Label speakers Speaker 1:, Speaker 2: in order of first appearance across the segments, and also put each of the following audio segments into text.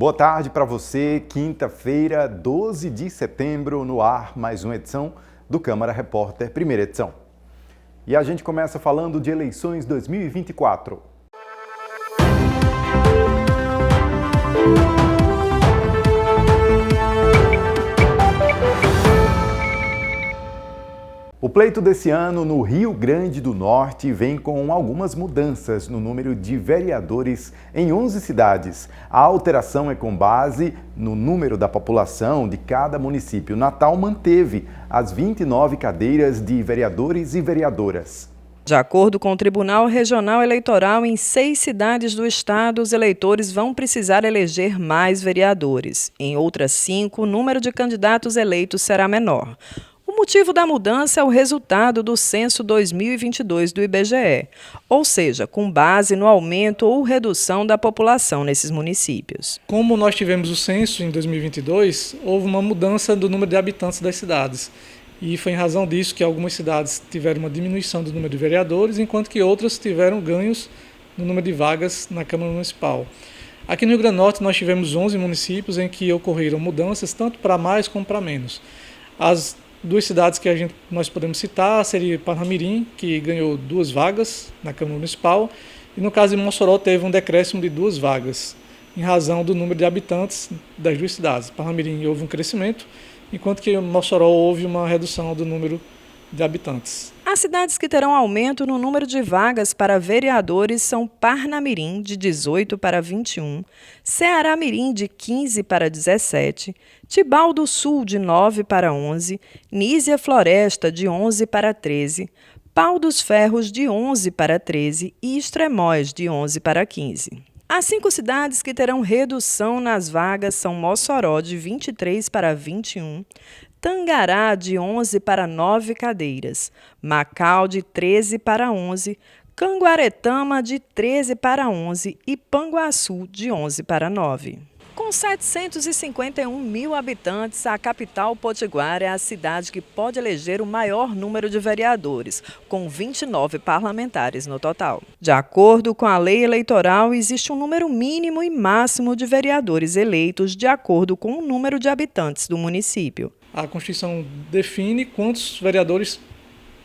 Speaker 1: Boa tarde para você, quinta-feira, 12 de setembro, no ar, mais uma edição do Câmara Repórter, primeira edição. E a gente começa falando de eleições 2024. O pleito desse ano no Rio Grande do Norte vem com algumas mudanças no número de vereadores em 11 cidades. A alteração é com base no número da população de cada município. Natal manteve as 29 cadeiras de vereadores e vereadoras.
Speaker 2: De acordo com o Tribunal Regional Eleitoral, em 6 cidades do estado, os eleitores vão precisar eleger mais vereadores. Em outras 5, o número de candidatos eleitos será menor. O motivo da mudança é o resultado do censo 2022 do IBGE, ou seja, com base no aumento ou redução da população nesses municípios.
Speaker 3: Como nós tivemos o censo em 2022, houve uma mudança do número de habitantes das cidades. E foi em razão disso que algumas cidades tiveram uma diminuição do número de vereadores, enquanto que outras tiveram ganhos no número de vagas na Câmara Municipal. Aqui no Rio Grande do Norte nós tivemos 11 municípios em que ocorreram mudanças, tanto para mais como para menos. As 2 cidades que nós podemos citar seria Parnamirim, que ganhou 2 vagas na Câmara Municipal, e no caso de Mossoró teve um decréscimo de 2 vagas, em razão do número de habitantes das 2 cidades. Parnamirim houve um crescimento, enquanto que em Mossoró houve uma redução do número de habitantes.
Speaker 2: As cidades que terão aumento no número de vagas para vereadores são Parnamirim, de 18 para 21, Ceará-Mirim, de 15 para 17, Tibau do Sul, de 9 para 11, Nísia Floresta, de 11 para 13, Pau dos Ferros, de 11 para 13 e Extremóis, de 11 para 15. As 5 cidades que terão redução nas vagas são Mossoró, de 23 para 21, Tangará, de 11 para 9 cadeiras, Macau, de 13 para 11, Canguaretama, de 13 para 11 e Panguaçu, de 11 para 9. Com 751 mil habitantes, a capital potiguara é a cidade que pode eleger o maior número de vereadores, com 29 parlamentares no total. De acordo com a lei eleitoral, existe um número mínimo e máximo de vereadores eleitos de acordo com o número de habitantes do município.
Speaker 3: A Constituição define quantos vereadores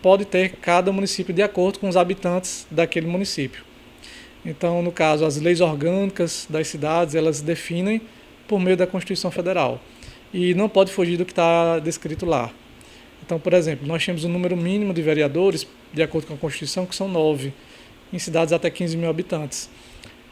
Speaker 3: pode ter cada município de acordo com os habitantes daquele município. Então, no caso, as leis orgânicas das cidades, elas definem por meio da Constituição Federal. E não pode fugir do que está descrito lá. Então, por exemplo, nós temos um número mínimo de vereadores, de acordo com a Constituição, que são 9, em cidades até 15 mil habitantes.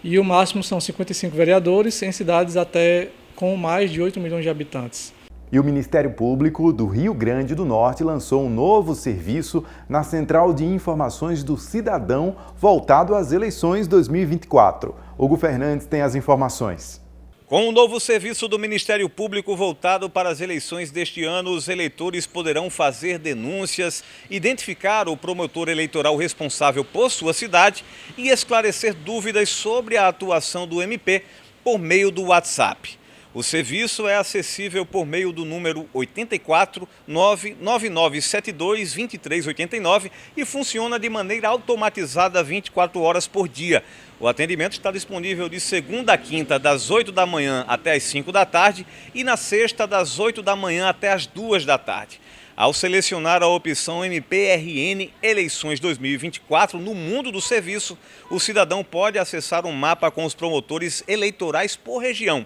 Speaker 3: E o máximo são 55 vereadores em cidades até com mais de 8 milhões de habitantes.
Speaker 1: E o Ministério Público do Rio Grande do Norte lançou um novo serviço na Central de Informações do Cidadão voltado às eleições 2024. Hugo Fernandes tem as informações.
Speaker 4: Com o novo serviço do Ministério Público voltado para as eleições deste ano, os eleitores poderão fazer denúncias, identificar o promotor eleitoral responsável por sua cidade e esclarecer dúvidas sobre a atuação do MP por meio do WhatsApp. O serviço é acessível por meio do número 84 99972 2389 e funciona de maneira automatizada 24 horas por dia. O atendimento está disponível de segunda a quinta, das 8 da manhã até as 5 da tarde e na sexta, das 8 da manhã até as 2 da tarde. Ao selecionar a opção MPRN Eleições 2024 no mundo do serviço, o cidadão pode acessar um mapa com os promotores eleitorais por região,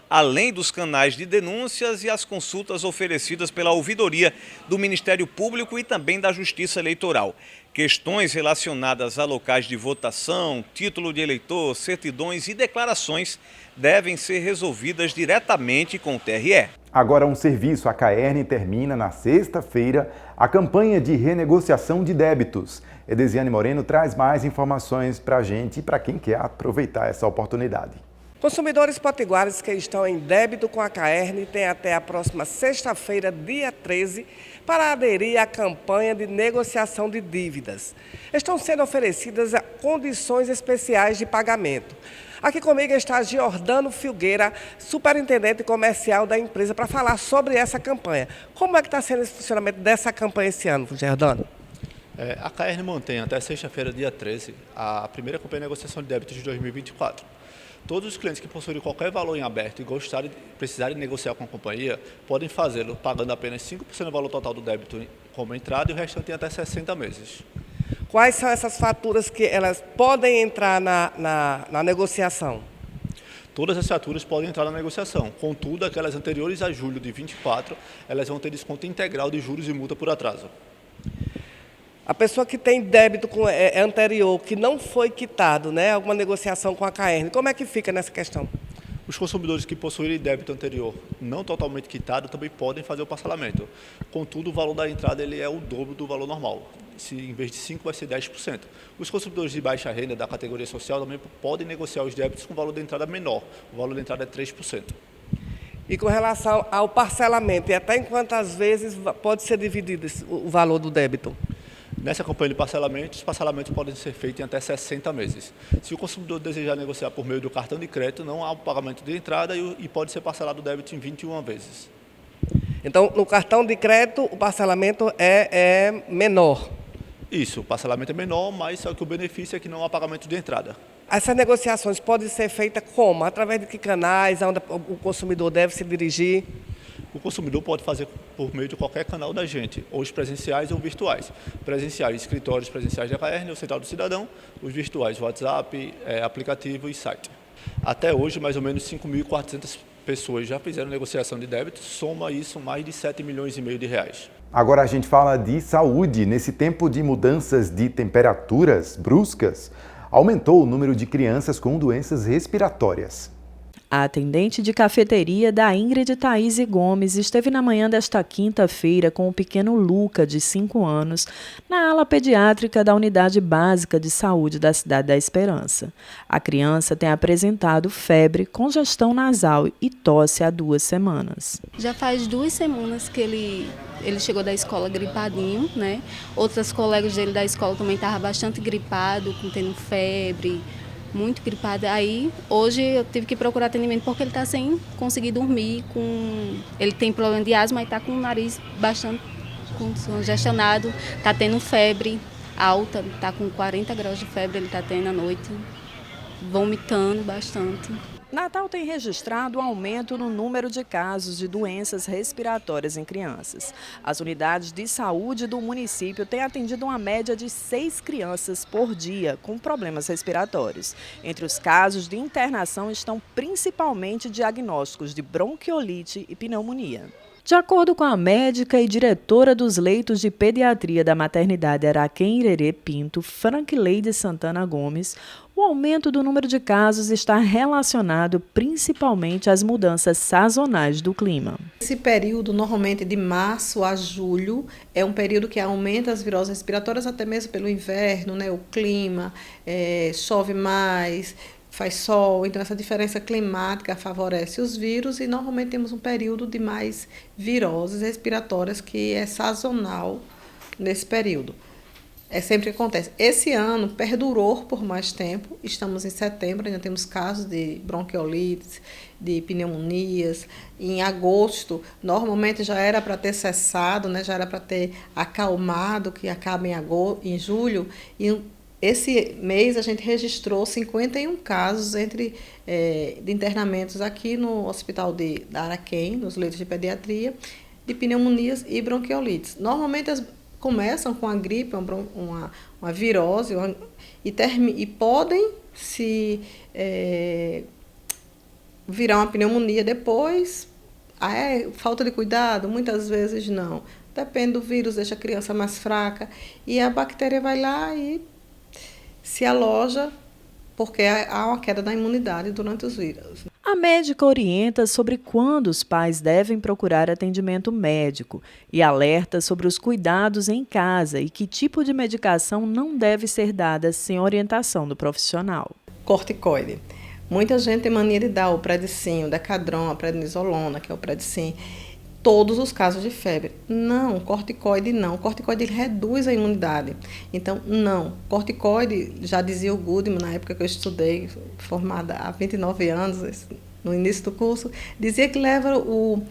Speaker 4: além dos canais de denúncias e as consultas oferecidas pela ouvidoria do Ministério Público e também da Justiça Eleitoral. Questões relacionadas a locais de votação, título de eleitor, certidões e declarações devem ser resolvidas diretamente com o TRE.
Speaker 1: Agora um serviço, a CAERN termina na sexta-feira a campanha de renegociação de débitos. Edesiane Moreno traz mais informações para a gente e para quem quer aproveitar essa oportunidade.
Speaker 5: Consumidores potiguares que estão em débito com a CAERN têm até a próxima sexta-feira, dia 13, para aderir à campanha de negociação de dívidas. Estão sendo oferecidas condições especiais de pagamento. Aqui comigo está Giordano Filgueira, superintendente comercial da empresa, para falar sobre essa campanha. Como é que está sendo esse funcionamento dessa campanha esse ano, Giordano?
Speaker 6: A CAERN mantém até sexta-feira, dia 13, a primeira campanha de negociação de débitos de 2024. Todos os clientes que possuírem qualquer valor em aberto e precisarem negociar com a companhia, podem fazê-lo pagando apenas 5% do valor total do débito como entrada e o restante em até 60 meses.
Speaker 5: Quais são essas faturas que elas podem entrar na negociação?
Speaker 6: Todas as faturas podem entrar na negociação, contudo, aquelas anteriores a julho de 24, elas vão ter desconto integral de juros e multa por atraso.
Speaker 5: A pessoa que tem débito anterior, que não foi quitado, né, alguma negociação com a CAERN, como é que fica nessa questão?
Speaker 6: Os consumidores que possuírem débito anterior não totalmente quitado também podem fazer o parcelamento. Contudo, o valor da entrada ele é o dobro do valor normal. Se em vez de 5% vai ser 10%. Os consumidores de baixa renda da categoria social também podem negociar os débitos com valor de entrada menor. O valor da entrada é 3%.
Speaker 5: E com relação ao parcelamento, e até em quantas vezes pode ser dividido o valor do débito?
Speaker 6: Nessa campanha de parcelamento, os parcelamentos podem ser feitos em até 60 meses. Se o consumidor desejar negociar por meio do cartão de crédito, não há o pagamento de entrada e pode ser parcelado o débito em 21 vezes.
Speaker 5: Então, no cartão de crédito, o parcelamento é menor?
Speaker 6: Isso, o parcelamento é menor, mas só que o benefício é que não há pagamento de entrada.
Speaker 5: Essas negociações podem ser feitas como? Através de que canais, onde o consumidor deve se dirigir?
Speaker 6: O consumidor pode fazer por meio de qualquer canal da gente, ou os presenciais ou virtuais. Presenciais, escritórios presenciais da CAERN, o Central do Cidadão, os virtuais, WhatsApp, aplicativo e site. Até hoje, mais ou menos 5.400 pessoas já fizeram negociação de débito, soma isso mais de 7,5 milhões de reais.
Speaker 1: Agora a gente fala de saúde. Nesse tempo de mudanças de temperaturas bruscas, aumentou o número de crianças com doenças respiratórias.
Speaker 2: A atendente de cafeteria da Ingrid Thaís Gomes esteve na manhã desta quinta-feira com o pequeno Luca, de 5 anos, na ala pediátrica da Unidade Básica de Saúde da Cidade da Esperança. A criança tem apresentado febre, congestão nasal e tosse há 2 semanas.
Speaker 7: Já faz 2 semanas que ele chegou da escola gripadinho, né? Outras colegas dele da escola também estavam bastante gripados, tendo febre, muito gripado. Aí, hoje, eu tive que procurar atendimento porque ele está sem conseguir dormir. Ele tem problema de asma e está com o nariz bastante congestionado. Está tendo febre alta, está com 40 graus de febre, ele está tendo à noite, vomitando bastante.
Speaker 2: Natal tem registrado um aumento no número de casos de doenças respiratórias em crianças. As unidades de saúde do município têm atendido uma média de 6 crianças por dia com problemas respiratórios. Entre os casos de internação estão principalmente diagnósticos de bronquiolite e pneumonia. De acordo com a médica e diretora dos leitos de pediatria da maternidade Araquém Irerê Pinto, Frankleide Santana Gomes, o aumento do número de casos está relacionado principalmente às mudanças sazonais do clima.
Speaker 8: Esse período, normalmente de março a julho, é um período que aumenta as viroses respiratórias, até mesmo pelo inverno, né? O clima, chove mais, faz sol, então essa diferença climática favorece os vírus e normalmente temos um período de mais viroses respiratórias que é sazonal nesse período. É sempre que acontece. Esse ano perdurou por mais tempo, estamos em setembro, ainda temos casos de bronquiolites, de pneumonias. Em agosto, normalmente já era para ter cessado, né? Já era para ter acalmado, que acaba em julho, e esse mês a gente registrou 51 casos de internamentos aqui no Hospital da Araquém, nos leitos de pediatria, de pneumonias e bronquiolites. Normalmente começam com a gripe, uma virose, e podem se virar uma pneumonia depois. Falta de cuidado? Muitas vezes não. Depende do vírus, deixa a criança mais fraca e a bactéria vai lá e se aloja, porque há uma queda da imunidade durante os vírus.
Speaker 2: A médica orienta sobre quando os pais devem procurar atendimento médico e alerta sobre os cuidados em casa e que tipo de medicação não deve ser dada sem orientação do profissional.
Speaker 8: Corticoide. Muita gente tem mania de dar o Predicin, o Decadron, a prednisolona, que é o Predicin, todos os casos de febre. Não, corticoide não. Corticoide ele reduz a imunidade. Então, não. Corticoide, já dizia o Goodman, na época que eu estudei, formada há 29 anos, no início do curso, dizia que leva o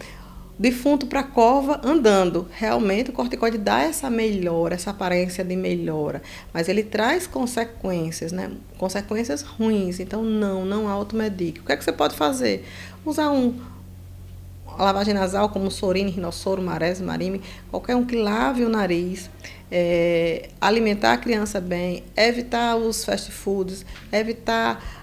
Speaker 8: defunto para a cova andando. Realmente o corticoide dá essa melhora, essa aparência de melhora, mas ele traz consequências, né? Consequências ruins. Então não automedique. O que é que você pode fazer? Usar a lavagem nasal como Sorine, Rinossoro, Marese, Marime, qualquer um que lave o nariz, alimentar a criança bem, evitar os fast foods, evitar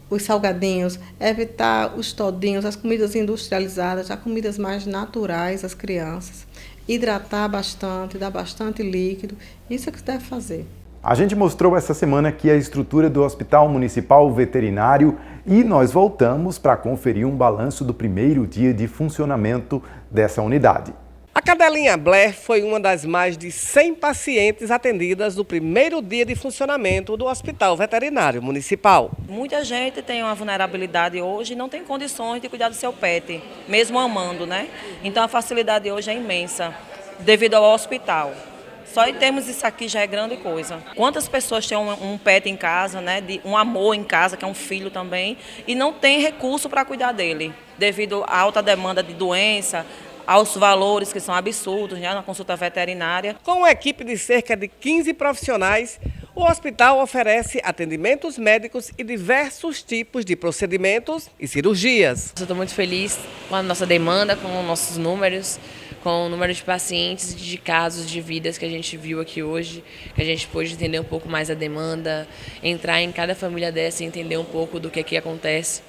Speaker 8: os salgadinhos, evitar os todinhos, as comidas industrializadas, as comidas mais naturais às crianças, hidratar bastante, dar bastante líquido, isso é o que deve fazer.
Speaker 1: A gente mostrou essa semana aqui a estrutura do Hospital Municipal Veterinário e nós voltamos para conferir um balanço do primeiro dia de funcionamento dessa unidade.
Speaker 5: A cadelinha Blair foi uma das mais de 100 pacientes atendidas no primeiro dia de funcionamento do Hospital Veterinário Municipal.
Speaker 9: Muita gente tem uma vulnerabilidade hoje e não tem condições de cuidar do seu pet, mesmo amando, né? Então a facilidade hoje é imensa, devido ao hospital. Só em termos disso aqui já é grande coisa. Quantas pessoas têm um pet em casa, né, um amor em casa, que é um filho também, e não tem recurso para cuidar dele, devido à alta demanda de doença, aos valores que são absurdos, né, na consulta veterinária.
Speaker 5: Com uma equipe de cerca de 15 profissionais, o hospital oferece atendimentos médicos e diversos tipos de procedimentos e cirurgias.
Speaker 10: Eu estou muito feliz com a nossa demanda, com os nossos números, com o número de pacientes, de casos, de vidas que a gente viu aqui hoje, que a gente pôde entender um pouco mais a demanda, entrar em cada família dessa e entender um pouco do que aqui acontece.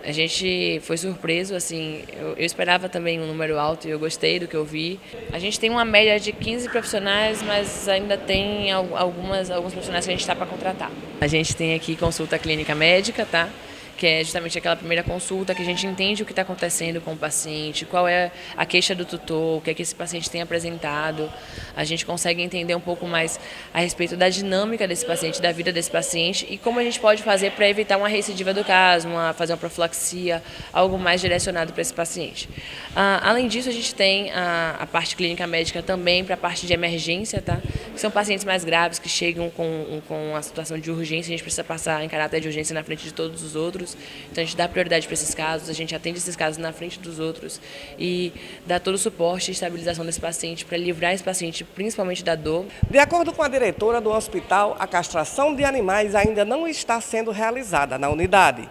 Speaker 10: A gente foi surpreso, assim, eu esperava também um número alto e eu gostei do que eu vi. A gente tem uma média de 15 profissionais, mas ainda tem alguns profissionais que a gente está para contratar. A gente tem aqui consulta clínica médica, tá? Que é justamente aquela primeira consulta que a gente entende o que está acontecendo com o paciente, qual é a queixa do tutor, o que é que esse paciente tem apresentado. A gente consegue entender um pouco mais a respeito da dinâmica desse paciente, da vida desse paciente e como a gente pode fazer para evitar uma recidiva do caso, fazer uma profilaxia, algo mais direcionado para esse paciente. Além disso, a gente tem a parte clínica médica também para a parte de emergência, tá? Que são pacientes mais graves que chegam com a situação de urgência, a gente precisa passar em caráter de urgência na frente de todos os outros. Então a gente dá prioridade para esses casos, a gente atende esses casos na frente dos outros e dá todo o suporte e estabilização desse paciente para livrar esse paciente principalmente da dor.
Speaker 5: De acordo com a diretora do hospital, a castração de animais ainda não está sendo realizada na unidade,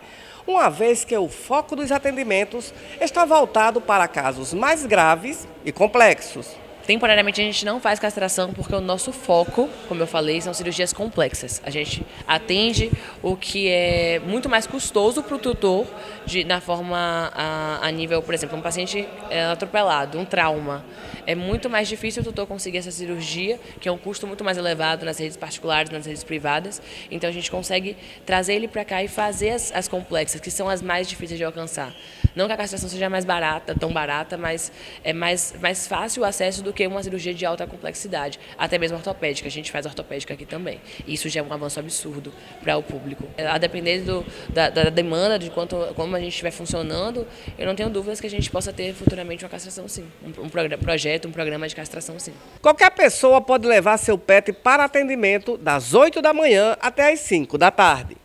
Speaker 5: uma vez que o foco dos atendimentos está voltado para casos mais graves e complexos.
Speaker 10: Temporariamente a gente não faz castração porque o nosso foco, como eu falei, são cirurgias complexas. A gente atende o que é muito mais custoso para o tutor, na forma a nível, por exemplo, um paciente atropelado, um trauma. É muito mais difícil o tutor conseguir essa cirurgia, que é um custo muito mais elevado nas redes particulares, nas redes privadas. Então a gente consegue trazer ele para cá e fazer as complexas, que são as mais difíceis de alcançar. Não que a castração seja mais barata, tão barata, mas é mais fácil o acesso do que uma cirurgia de alta complexidade, até mesmo ortopédica. A gente faz ortopédica aqui também. Isso já é um avanço absurdo para o público. A depender da demanda, de como a gente estiver funcionando, eu não tenho dúvidas que a gente possa ter futuramente uma castração, sim. Um programa de castração, sim.
Speaker 5: Qualquer pessoa pode levar seu pet para atendimento das 8 da manhã até as 5 da tarde.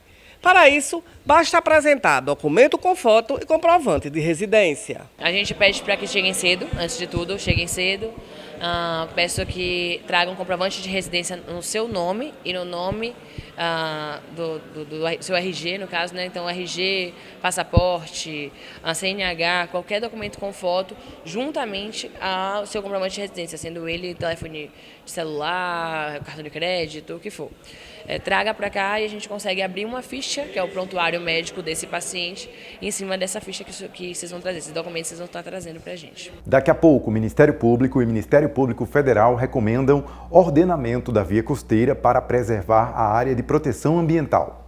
Speaker 5: Para isso, basta apresentar documento com foto e comprovante de residência.
Speaker 10: A gente pede para que cheguem cedo, antes de tudo, cheguem cedo. Peço que tragam um comprovante de residência no seu nome e no nome do seu RG, no caso, né? Então, RG, passaporte, CNH, qualquer documento com foto, juntamente ao seu comprovante de residência, sendo ele telefone de celular, cartão de crédito, o que for. Traga para cá e a gente consegue abrir uma ficha, que é o prontuário médico desse paciente, e em cima dessa ficha que vocês vão trazer, esses documentos vocês vão estar trazendo para a gente.
Speaker 1: Daqui a pouco, o Ministério Público e o Ministério Público Federal recomendam ordenamento da via costeira para preservar a área de proteção ambiental.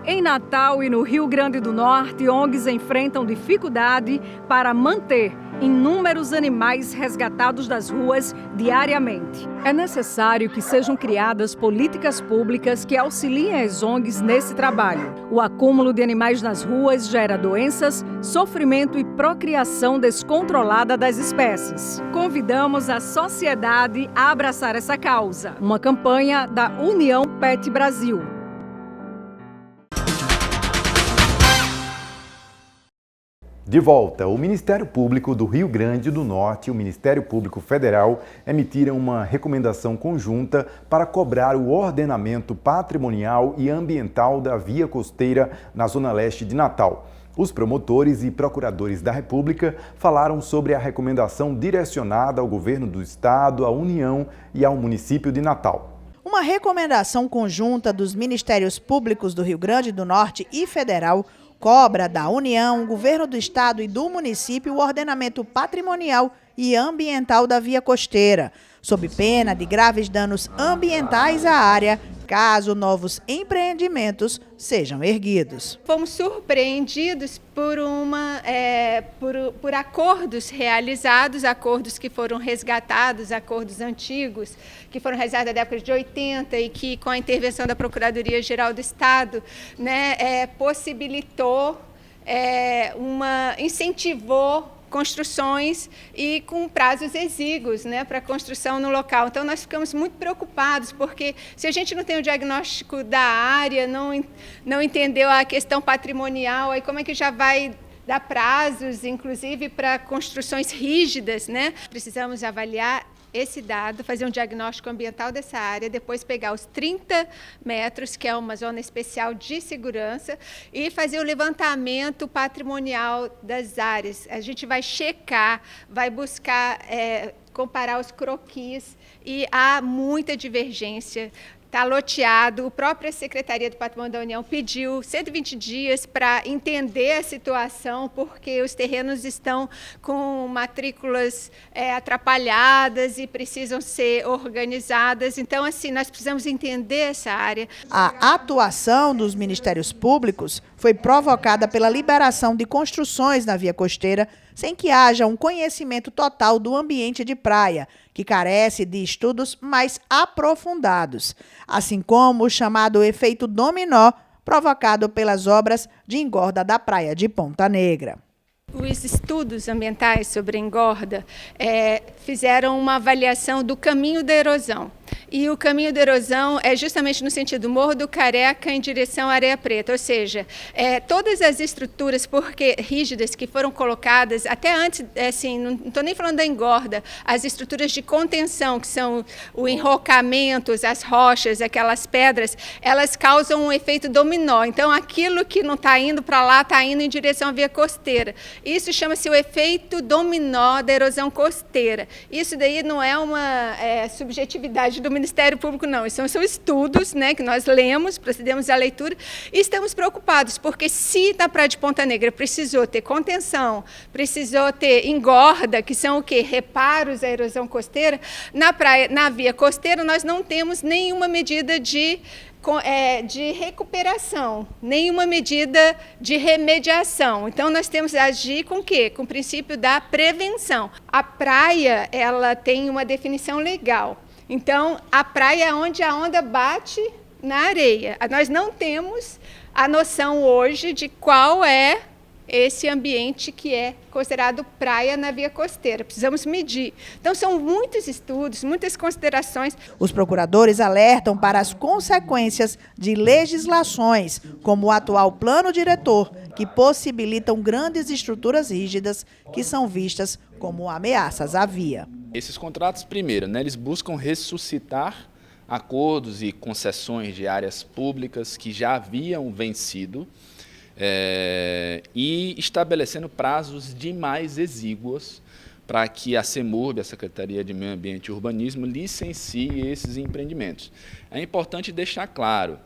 Speaker 11: Em Natal e no Rio Grande do Norte, ONGs enfrentam dificuldade para manter inúmeros animais resgatados das ruas diariamente. É necessário que sejam criadas políticas públicas que auxiliem as ONGs nesse trabalho. O acúmulo de animais nas ruas gera doenças, sofrimento e procriação descontrolada das espécies. Convidamos a sociedade a abraçar essa causa. Uma campanha da União Pet Brasil.
Speaker 1: De volta, o Ministério Público do Rio Grande do Norte e o Ministério Público Federal emitiram uma recomendação conjunta para cobrar o ordenamento patrimonial e ambiental da via costeira na Zona Leste de Natal. Os promotores e procuradores da República falaram sobre a recomendação direcionada ao governo do Estado, à União e ao município de Natal.
Speaker 12: Uma recomendação conjunta dos Ministérios Públicos do Rio Grande do Norte e Federal cobra da União, governo do Estado e do município o ordenamento patrimonial e ambiental da via costeira, sob pena de graves danos ambientais à área, caso novos empreendimentos sejam erguidos.
Speaker 13: Fomos surpreendidos por acordos realizados, acordos que foram resgatados, acordos antigos, que foram realizados na década de 80 e que, com a intervenção da Procuradoria-Geral do Estado, possibilitou, incentivou construções e com prazos exíguos para construção no local. Então, nós ficamos muito preocupados, porque se a gente não tem o diagnóstico da área, não entendeu a questão patrimonial, aí como é que já vai dar prazos, inclusive, para construções rígidas, Precisamos avaliar esse dado, fazer um diagnóstico ambiental dessa área, depois pegar os 30 metros, que é uma zona especial de segurança, e fazer o levantamento patrimonial das áreas. A gente vai checar, vai buscar comparar os croquis, e há muita divergência. Está loteado, a própria Secretaria do Patrimônio da União pediu 120 dias para entender a situação, porque os terrenos estão com matrículas atrapalhadas e precisam ser organizadas. Então, assim, nós precisamos entender essa área.
Speaker 12: A atuação dos Ministérios Públicos foi provocada pela liberação de construções na via costeira, sem que haja um conhecimento total do ambiente de praia, que carece de estudos mais aprofundados, assim como o chamado efeito dominó provocado pelas obras de engorda da praia de Ponta Negra.
Speaker 13: Os estudos ambientais sobre a engorda fizeram uma avaliação do caminho da erosão. E o caminho da erosão é justamente no sentido Morro do Careca em direção à Areia Preta, ou seja, todas as estruturas rígidas que foram colocadas, até antes, não estou nem falando da engorda, as estruturas de contenção, que são o enrocamento, as rochas, aquelas pedras, elas causam um efeito dominó. Então, aquilo que não está indo para lá, está indo em direção à via costeira. Isso chama-se o efeito dominó da erosão costeira. Isso daí não é uma subjetividade do Ministério Público, não. Isso são estudos que nós lemos, procedemos à leitura e estamos preocupados, porque se na Praia de Ponta Negra precisou ter contenção, precisou ter engorda, que são o quê? Reparos à erosão costeira, na via costeira nós não temos nenhuma medida de recuperação, nenhuma medida de remediação. Então, nós temos que agir com o quê? Com o princípio da prevenção. A praia, ela tem uma definição legal. Então, a praia é onde a onda bate na areia. Nós não temos a noção hoje de qual é esse ambiente que é considerado praia na via costeira. Precisamos medir. Então, são muitos estudos, muitas considerações.
Speaker 12: Os procuradores alertam para as consequências de legislações, como o atual plano diretor, que possibilitam grandes estruturas rígidas que são vistas como ameaças à via.
Speaker 14: Esses contratos, primeiro, eles buscam ressuscitar acordos e concessões de áreas públicas que já haviam vencido, e estabelecendo prazos demais exíguos para que a CEMURB, a Secretaria de Meio Ambiente e Urbanismo, licencie esses empreendimentos. É importante deixar claro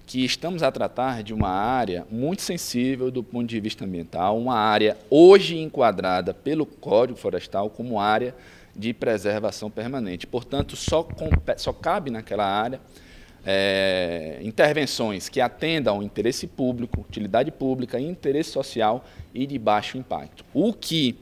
Speaker 14: que estamos a tratar de uma área muito sensível do ponto de vista ambiental, uma área hoje enquadrada pelo Código Florestal como área de preservação permanente. Portanto, só cabe naquela área intervenções que atendam ao interesse público, utilidade pública, interesse social e de baixo impacto. O que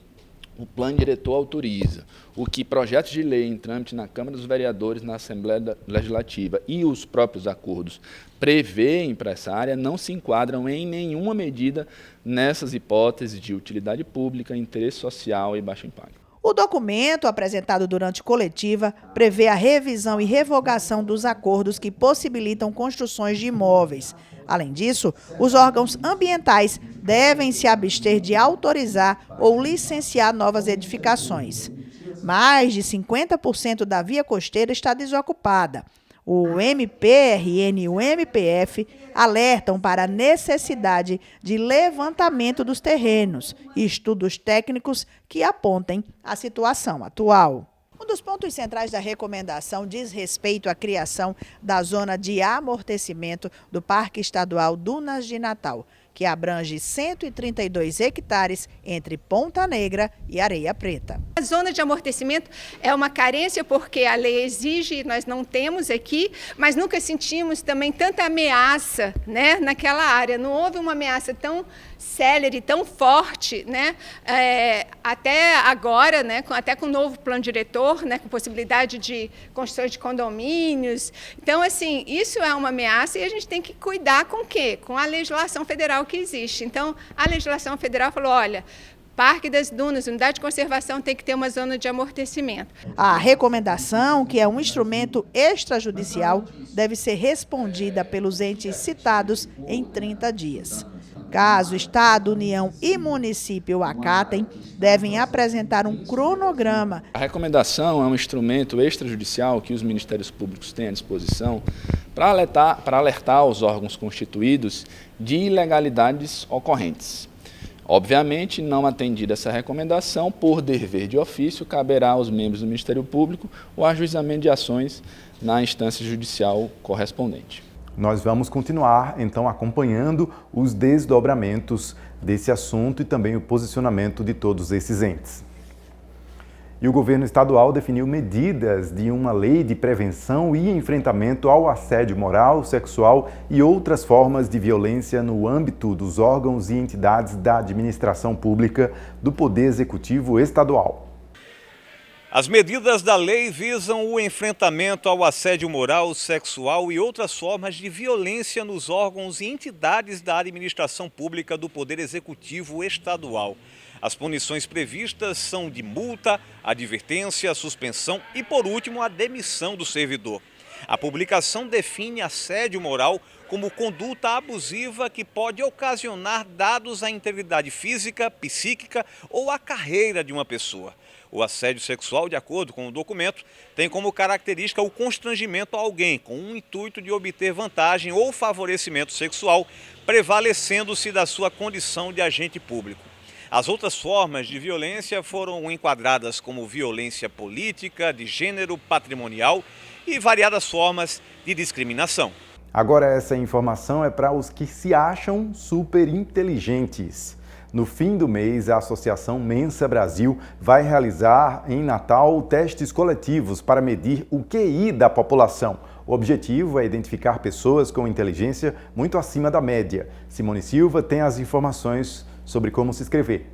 Speaker 14: o plano diretor autoriza, o que projetos de lei em trâmite na Câmara dos Vereadores, na Assembleia Legislativa e os próprios acordos prevêem para essa área não se enquadram em nenhuma medida nessas hipóteses de utilidade pública, interesse social e baixo impacto.
Speaker 12: O documento, apresentado durante coletiva, prevê a revisão e revogação dos acordos que possibilitam construções de imóveis. Além disso, os órgãos ambientais devem se abster de autorizar ou licenciar novas edificações. Mais de 50% da via costeira está desocupada. O MPRN e o MPF alertam para a necessidade de levantamento dos terrenos e estudos técnicos que apontem a situação atual. Um dos pontos centrais da recomendação diz respeito à criação da zona de amortecimento do Parque Estadual Dunas de Natal, que abrange 132 hectares entre Ponta Negra e Areia Preta.
Speaker 13: A zona de amortecimento é uma carência porque a lei exige, nós não temos aqui, mas nunca sentimos também tanta ameaça, né, naquela área. Não houve uma ameaça tão célere, tão forte, né, até agora, né, até com o novo plano diretor, né, com possibilidade de construção de condomínios. Então, assim, isso é uma ameaça e a gente tem que cuidar com o quê? Com a legislação federal que existe. Então, a legislação federal falou, olha, Parque das Dunas, unidade de conservação tem que ter uma zona de amortecimento.
Speaker 12: A recomendação, que é um instrumento extrajudicial, deve ser respondida pelos entes citados em 30 dias. Caso Estado, União e município acatem, devem apresentar um cronograma.
Speaker 14: A recomendação é um instrumento extrajudicial que os ministérios públicos têm à disposição para alertar os órgãos constituídos de ilegalidades ocorrentes. Obviamente, não atendida essa recomendação, por dever de ofício, caberá aos membros do Ministério Público o ajuizamento de ações na instância judicial correspondente.
Speaker 1: Nós vamos continuar, então, acompanhando os desdobramentos desse assunto e também o posicionamento de todos esses entes. E o governo estadual definiu medidas de uma lei de prevenção e enfrentamento ao assédio moral, sexual e outras formas de violência no âmbito dos órgãos e entidades da administração pública do Poder Executivo Estadual.
Speaker 4: As medidas da lei visam o enfrentamento ao assédio moral, sexual e outras formas de violência nos órgãos e entidades da administração pública do Poder Executivo Estadual. As punições previstas são de multa, advertência, suspensão e, por último, a demissão do servidor. A publicação define assédio moral como conduta abusiva que pode ocasionar danos à integridade física, psíquica ou à carreira de uma pessoa. O assédio sexual, de acordo com o documento, tem como característica o constrangimento a alguém com o intuito de obter vantagem ou favorecimento sexual, prevalecendo-se da sua condição de agente público. As outras formas de violência foram enquadradas como violência política, de gênero, patrimonial e variadas formas de discriminação.
Speaker 1: Agora, essa informação é para os que se acham super inteligentes. No fim do mês, a Associação Mensa Brasil vai realizar em Natal testes coletivos para medir o QI da população. O objetivo é identificar pessoas com inteligência muito acima da média. Simone Silva tem as informações sobre como se inscrever.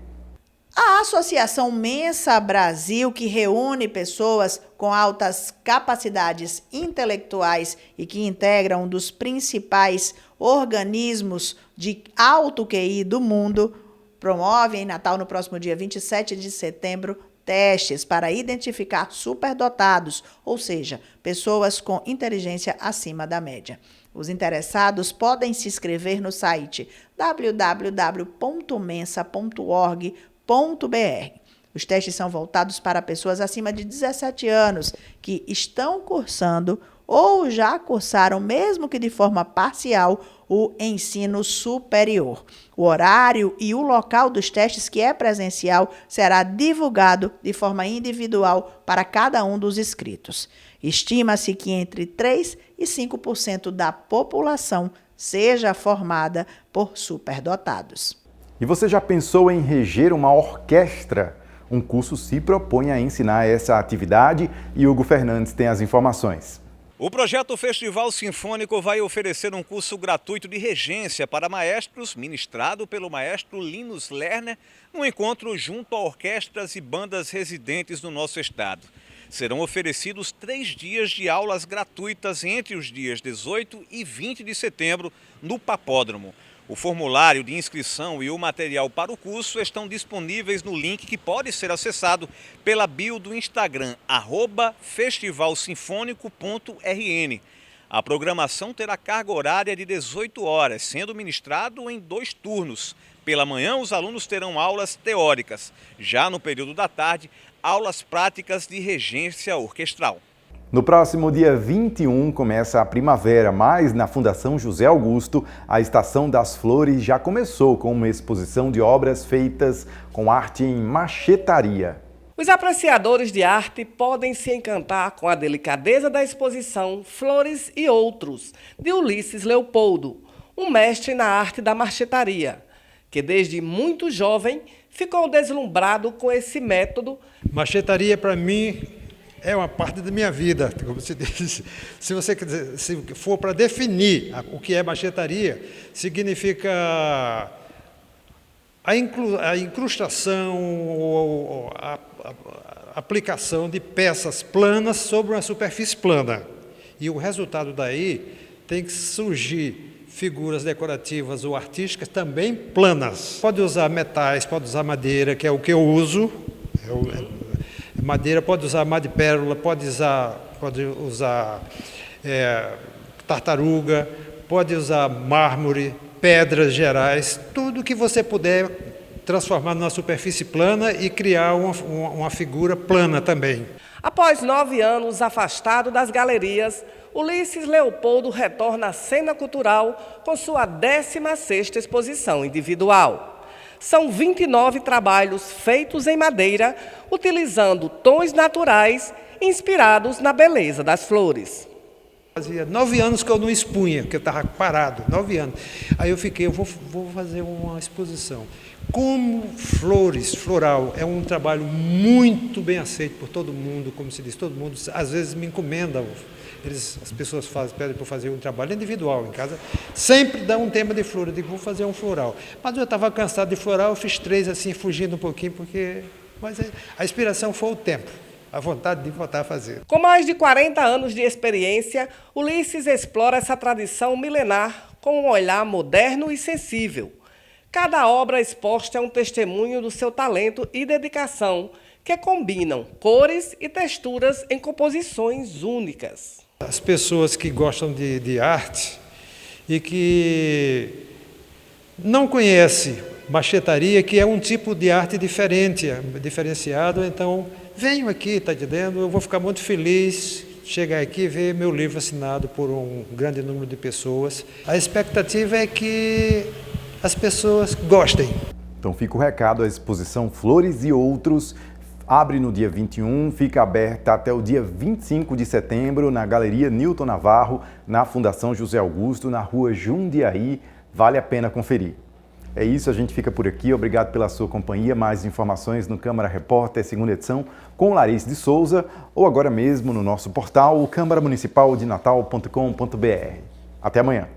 Speaker 12: A Associação Mensa Brasil, que reúne pessoas com altas capacidades intelectuais e que integra um dos principais organismos de alto QI do mundo, promove em Natal, no próximo dia 27 de setembro, testes para identificar superdotados, ou seja, pessoas com inteligência acima da média. Os interessados podem se inscrever no site www.mensa.org.br. Os testes são voltados para pessoas acima de 17 anos que estão cursando ou já cursaram, mesmo que de forma parcial, o ensino superior. O horário e o local dos testes, que é presencial, será divulgado de forma individual para cada um dos inscritos. Estima-se que entre 3% e 5% da população seja formada por superdotados.
Speaker 1: E você já pensou em reger uma orquestra? Um curso se propõe a ensinar essa atividade e Hugo Fernandes tem as informações.
Speaker 4: O projeto Festival Sinfônico vai oferecer um curso gratuito de regência para maestros, ministrado pelo maestro Linus Lerner, num encontro junto a orquestras e bandas residentes no nosso estado. Serão oferecidos 3 dias de aulas gratuitas entre os dias 18 e 20 de setembro, no Papódromo. O formulário de inscrição e o material para o curso estão disponíveis no link que pode ser acessado pela bio do Instagram, @festivalsinfônico.rn. A programação terá carga horária de 18 horas, sendo ministrado em 2 turnos. Pela manhã, os alunos terão aulas teóricas. Já no período da tarde, aulas práticas de regência orquestral.
Speaker 1: No próximo dia 21 começa a primavera, mas na Fundação José Augusto, a Estação das Flores já começou com uma exposição de obras feitas com arte em machetaria.
Speaker 5: Os apreciadores de arte podem se encantar com a delicadeza da exposição Flores e Outros, de Ulisses Leopoldo, um mestre na arte da marchetaria, que desde muito jovem ficou deslumbrado com esse método.
Speaker 15: Machetaria, para mim, é uma parte da minha vida, como se diz. Se for para definir o que é machetaria, significa a incrustação ou a aplicação de peças planas sobre uma superfície plana. E o resultado daí tem que surgir figuras decorativas ou artísticas também planas. Pode usar metais, pode usar madeira, que é o que eu uso. Madeira, pode usar madrepérola, pode usar tartaruga, pode usar mármore, pedras gerais, tudo que você puder transformar numa superfície plana e criar uma figura plana também.
Speaker 5: Após 9 anos afastado das galerias, Ulisses Leopoldo retorna à cena cultural com sua 16ª exposição individual. São 29 trabalhos feitos em madeira, utilizando tons naturais inspirados na beleza das flores.
Speaker 15: Fazia 9 anos que eu não expunha, que eu estava parado, 9 anos. Aí eu vou fazer uma exposição. Como flores, floral, é um trabalho muito bem aceito por todo mundo, como se diz, todo mundo às vezes me encomenda. As pessoas pedem para fazer um trabalho individual em casa, sempre dá um tema de flor, eu digo, vou fazer um floral. Mas eu estava cansado de floral, eu fiz 3 assim, fugindo um pouquinho, mas a inspiração foi o tempo, a vontade de voltar a fazer.
Speaker 5: Com mais de 40 anos de experiência, Ulisses explora essa tradição milenar com um olhar moderno e sensível. Cada obra exposta é um testemunho do seu talento e dedicação, que combinam cores e texturas em composições únicas.
Speaker 15: As pessoas que gostam de arte e que não conhecem machetaria, que é um tipo de arte diferenciado, então venham aqui, está entendendo? Eu vou ficar muito feliz chegar aqui e ver meu livro assinado por um grande número de pessoas. A expectativa é que as pessoas gostem.
Speaker 1: Então fica o recado, a exposição Flores e Outros abre no dia 21, fica aberta até o dia 25 de setembro na Galeria Newton Navarro, na Fundação José Augusto, na Rua Jundiaí. Vale a pena conferir. É isso, a gente fica por aqui. Obrigado pela sua companhia. Mais informações no Câmara Repórter, segunda edição, com Larissa de Souza, ou agora mesmo no nosso portal, câmaramunicipaldinatal.com.br. Até amanhã.